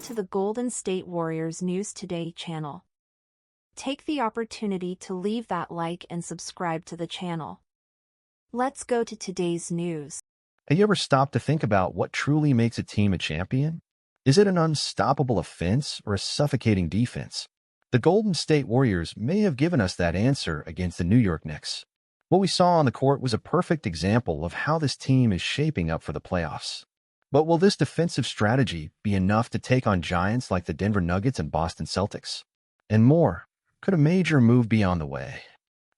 to the Golden State Warriors News Today channel. Take the opportunity to leave that like and subscribe to the channel. Let's go to today's news. Have you ever stopped to think about what truly makes a team a champion? Is it an unstoppable offense or a suffocating defense? The Golden State Warriors may have given us that answer against the New York Knicks. What we saw on the court was a perfect example of how this team is shaping up for the playoffs. But will this defensive strategy be enough to take on giants like the Denver Nuggets and Boston Celtics? And more, could a major move be on the way?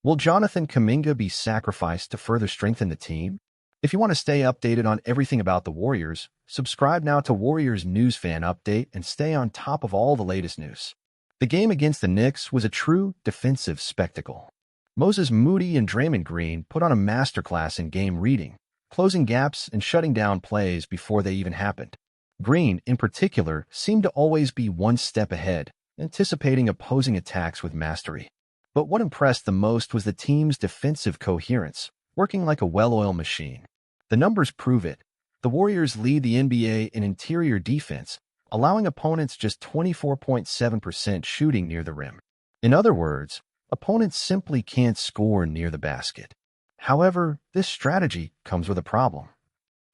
Will Jonathan Kuminga be sacrificed to further strengthen the team? If you want to stay updated on everything about the Warriors, subscribe now to Warriors News Fan Update and stay on top of all the latest news. The game against the Knicks was a true defensive spectacle. Moses Moody and Draymond Green put on a masterclass in game reading, closing gaps and shutting down plays before they even happened. Green, in particular, seemed to always be one step ahead, anticipating opposing attacks with mastery. But what impressed the most was the team's defensive coherence, working like a well-oiled machine. The numbers prove it. The Warriors lead the NBA in interior defense, allowing opponents just 24.7% shooting near the rim. In other words, opponents simply can't score near the basket. However, this strategy comes with a problem.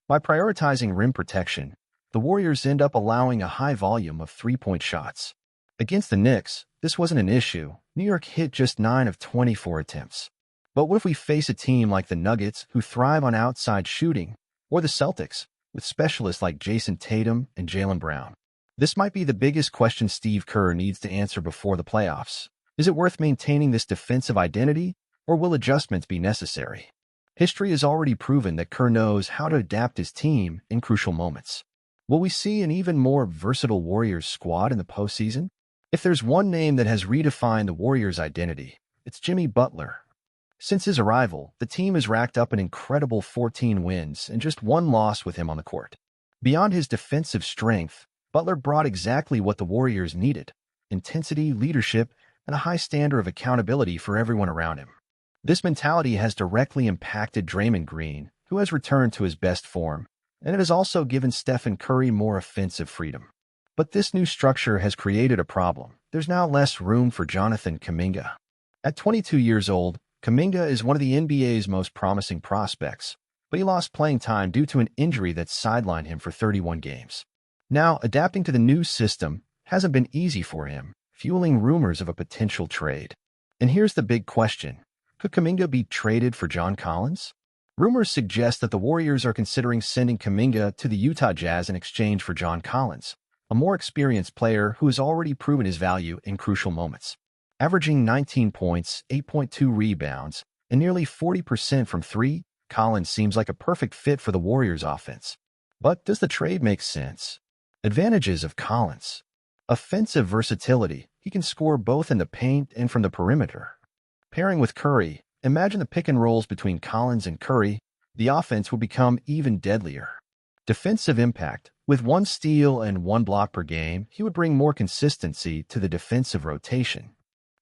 By prioritizing rim protection, the Warriors end up allowing a high volume of three-point shots. Against the Knicks, this wasn't an issue. New York hit just 9 of 24 attempts. But what if we face a team like the Nuggets who thrive on outside shooting, or the Celtics, with specialists like Jason Tatum and Jaylen Brown? This might be the biggest question Steve Kerr needs to answer before the playoffs. Is it worth maintaining this defensive identity, or will adjustments be necessary? History has already proven that Kerr knows how to adapt his team in crucial moments. Will we see an even more versatile Warriors squad in the postseason? If there's one name that has redefined the Warriors' identity, it's Jimmy Butler. Since his arrival, the team has racked up an incredible 14 wins and just one loss with him on the court. Beyond his defensive strength, Butler brought exactly what the Warriors needed: intensity, leadership, and a high standard of accountability for everyone around him. This mentality has directly impacted Draymond Green, who has returned to his best form, and it has also given Stephen Curry more offensive freedom. But this new structure has created a problem. There's now less room for Jonathan Kaminga. At 22 years old, Kaminga is one of the NBA's most promising prospects, but he lost playing time due to an injury that sidelined him for 31 games. Now, adapting to the new system hasn't been easy for him, fueling rumors of a potential trade. And here's the big question. Could Kuminga be traded for John Collins? Rumors suggest that the Warriors are considering sending Kuminga to the Utah Jazz in exchange for John Collins, a more experienced player who has already proven his value in crucial moments. Averaging 19 points, 8.2 rebounds, and nearly 40% from three, Collins seems like a perfect fit for the Warriors' offense. But does the trade make sense? Advantages of Collins: offensive versatility. He can score both in the paint and from the perimeter. Pairing with Curry, imagine the pick and rolls between Collins and Curry. The offense will become even deadlier. Defensive impact. With 1 steal and 1 block per game, he would bring more consistency to the defensive rotation.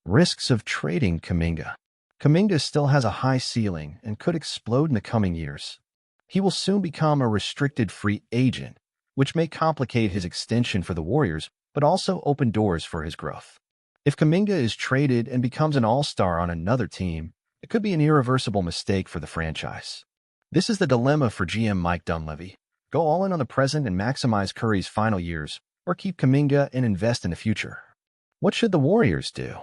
Risks of trading Kuminga. Kuminga still has a high ceiling and could explode in the coming years. He will soon become a restricted free agent, which may complicate his extension for the Warriors, but also open doors for his growth. If Kuminga is traded and becomes an all-star on another team, it could be an irreversible mistake for the franchise. This is the dilemma for GM Mike Dunleavy. Go all in on the present and maximize Curry's final years, or keep Kuminga and invest in the future. What should the Warriors do?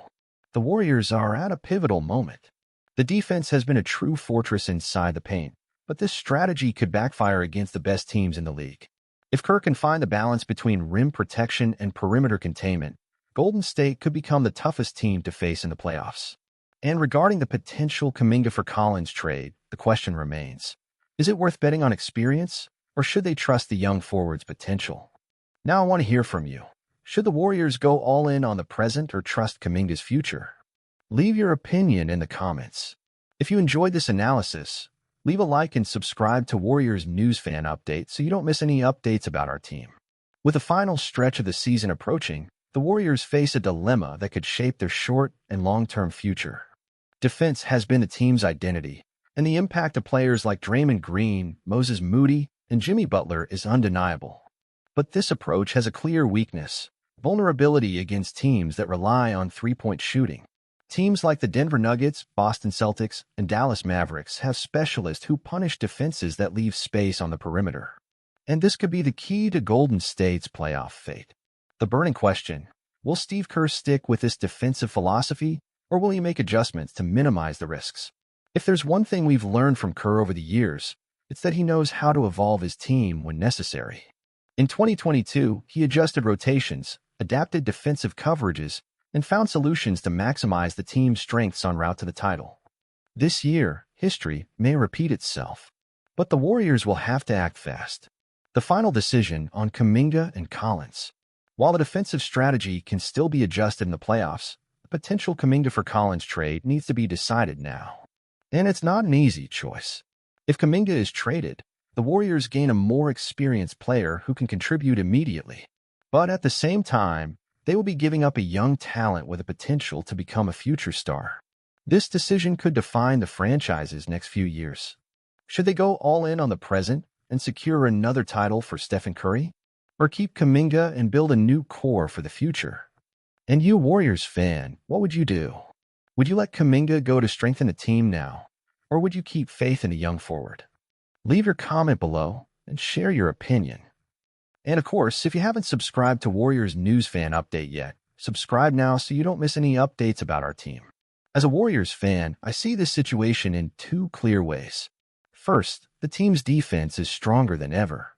The Warriors are at a pivotal moment. The defense has been a true fortress inside the paint, but this strategy could backfire against the best teams in the league. If Kerr can find the balance between rim protection and perimeter containment, Golden State could become the toughest team to face in the playoffs. And regarding the potential Kuminga for Collins trade, the question remains: is it worth betting on experience, or should they trust the young forward's potential? Now I want to hear from you. Should the Warriors go all in on the present or trust Kuminga's future? Leave your opinion in the comments. If you enjoyed this analysis, leave a like and subscribe to Warriors News Fan Update so you don't miss any updates about our team. With the final stretch of the season approaching, the Warriors face a dilemma that could shape their short and long-term future. Defense has been the team's identity, and the impact of players like Draymond Green, Moses Moody, and Jimmy Butler is undeniable. But this approach has a clear weakness: vulnerability against teams that rely on three-point shooting. Teams like the Denver Nuggets, Boston Celtics, and Dallas Mavericks have specialists who punish defenses that leave space on the perimeter. And this could be the key to Golden State's playoff fate. The burning question: will Steve Kerr stick with this defensive philosophy, or will he make adjustments to minimize the risks? If there's one thing we've learned from Kerr over the years, it's that he knows how to evolve his team when necessary. In 2022, he adjusted rotations, adapted defensive coverages, and found solutions to maximize the team's strengths en route to the title. This year, history may repeat itself, but the Warriors will have to act fast. The final decision on Kuminga and Collins. While the defensive strategy can still be adjusted in the playoffs, the potential Kuminga for Collins trade needs to be decided now. And it's not an easy choice. If Kaminga is traded, the Warriors gain a more experienced player who can contribute immediately. But at the same time, they will be giving up a young talent with the potential to become a future star. This decision could define the franchise's next few years. Should they go all in on the present and secure another title for Stephen Curry? Or keep Kaminga and build a new core for the future? And you, Warriors fan, what would you do? Would you let Kaminga go to strengthen the team now? Or would you keep faith in a young forward? Leave your comment below and share your opinion. And of course, if you haven't subscribed to Warriors News Fan Update yet, subscribe now so you don't miss any updates about our team. As a Warriors fan, I see this situation in two clear ways. First, the team's defense is stronger than ever.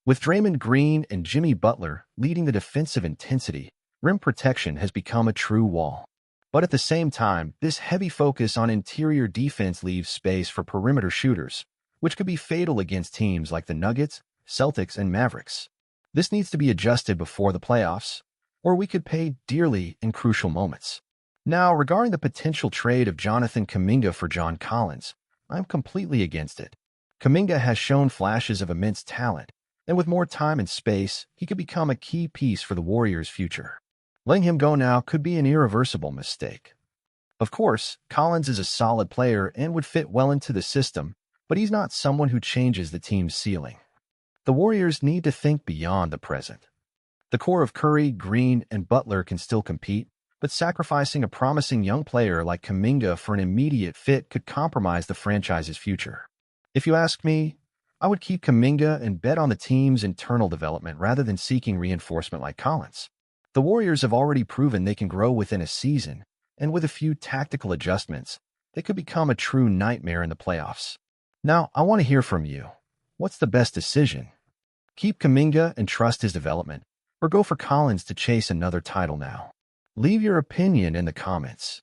With Draymond Green and Jimmy Butler leading the defensive intensity, rim protection has become a true wall. But at the same time, this heavy focus on interior defense leaves space for perimeter shooters, which could be fatal against teams like the Nuggets, Celtics, and Mavericks. This needs to be adjusted before the playoffs, or we could pay dearly in crucial moments. Now, regarding the potential trade of Jonathan Kuminga for John Collins, I'm completely against it. Kuminga has shown flashes of immense talent, and with more time and space, he could become a key piece for the Warriors' future. Letting him go now could be an irreversible mistake. Of course, Collins is a solid player and would fit well into the system, but he's not someone who changes the team's ceiling. The Warriors need to think beyond the present. The core of Curry, Green, and Butler can still compete, but sacrificing a promising young player like Kaminga for an immediate fit could compromise the franchise's future. If you ask me, I would keep Kaminga and bet on the team's internal development rather than seeking reinforcement like Collins. The Warriors have already proven they can grow within a season, and with a few tactical adjustments, they could become a true nightmare in the playoffs. Now, I want to hear from you. What's the best decision? Keep Kaminga and trust his development, or go for Collins to chase another title now? Leave your opinion in the comments.